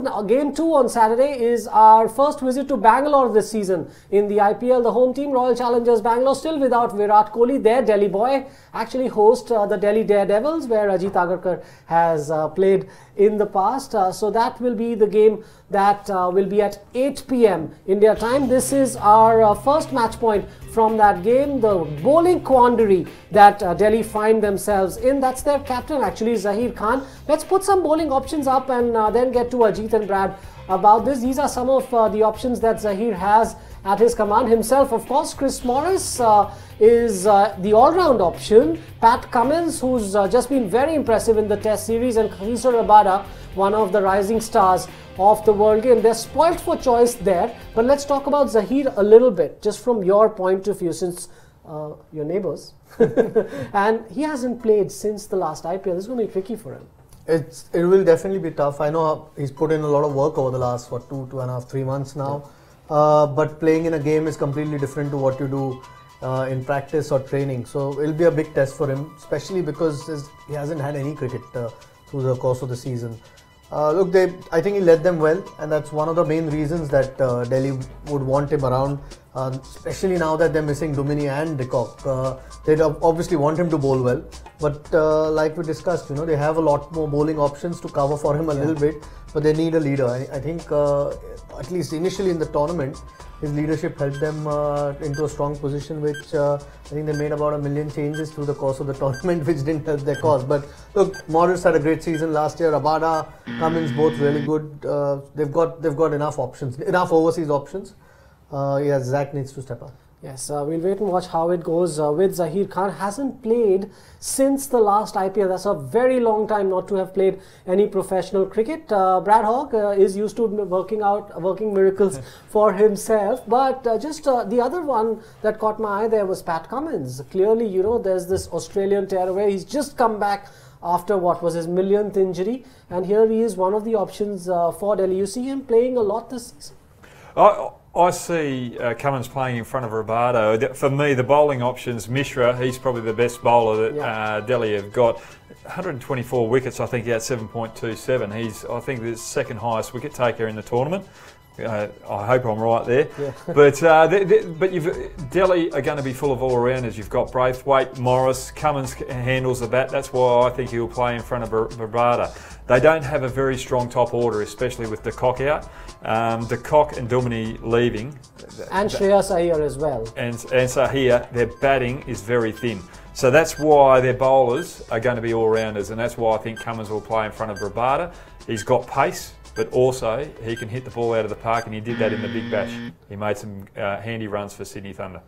Now, game 2 on Saturday is our first visit to Bangalore this season in the IPL. The home team, Royal Challengers Bangalore, still without Virat Kohli. Their Delhi boy actually host the Delhi Daredevils, where Ajit Agarkar has played in the past. So that will be the game that will be at 8 p.m. India time. This is our first match point from that game. The bowling quandary that Delhi find themselves in, that's their captain actually, Zaheer Khan. Let's put some bowling options up and then get to Ajit and Brad about this. These are some of the options that Zaheer has at his command himself. Of course, Chris Morris is the all-round option. Pat Cummins, who's just been very impressive in the Test series, and Khaisar Rabada, one of the rising stars of the world game. They're spoilt for choice there. But let's talk about Zaheer a little bit, just from your point of view, since your neighbours. And he hasn't played since the last IPL. This is going to be tricky for him. It will definitely be tough. I know he's put in a lot of work over the last, 2.5, 3 months now. But playing in a game is completely different to what you do in practice or training. So it'll be a big test for him, especially because he hasn't had any cricket through the course of the season. Look, I think he led them well, and that's one of the main reasons that Delhi would want him around, especially now that they're missing Dumini and de Kock. They'd obviously want him to bowl well, but like we discussed, they have a lot more bowling options to cover for him a little bit, but they need a leader. I think at least initially in the tournament, his leadership helped them into a strong position, which I think they made about 1 million changes through the course of the tournament, which didn't help their cause. But look, Morris had a great season last year. Rabada, Cummins, both really good. They've got enough options, enough overseas options. Zach needs to step up. Yes, we'll wait and watch how it goes with Zaheer Khan. Hasn't played since the last IPL. That's a very long time not to have played any professional cricket. Brad Hogg is used to working miracles for himself. But just the other one that caught my eye there was Pat Cummins. Clearly, there's this Australian tearaway. He's just come back after what was his millionth injury. And here he is, one of the options for Delhi. You see him playing a lot this season? I see Cummins playing in front of Rabada. For me, the bowling options, Mishra, he's probably the best bowler that Delhi have got. 124 wickets, I think he had 7.27. He's, I think, the second highest wicket taker in the tournament. I hope I'm right there. Yeah. But Delhi are going to be full of all-rounders. You've got Braithwaite, Morris, Cummins handles the bat. That's why I think he'll play in front of Rabada. They don't have a very strong top order, especially with de Kock out. De Kock and Dumini leaving. And Shreyas Iyer as well. And Zaheer, their batting is very thin. So that's why their bowlers are going to be all-rounders, and that's why I think Cummins will play in front of Rabada. He's got pace, but also he can hit the ball out of the park, and he did that in the Big Bash. He made some handy runs for Sydney Thunder.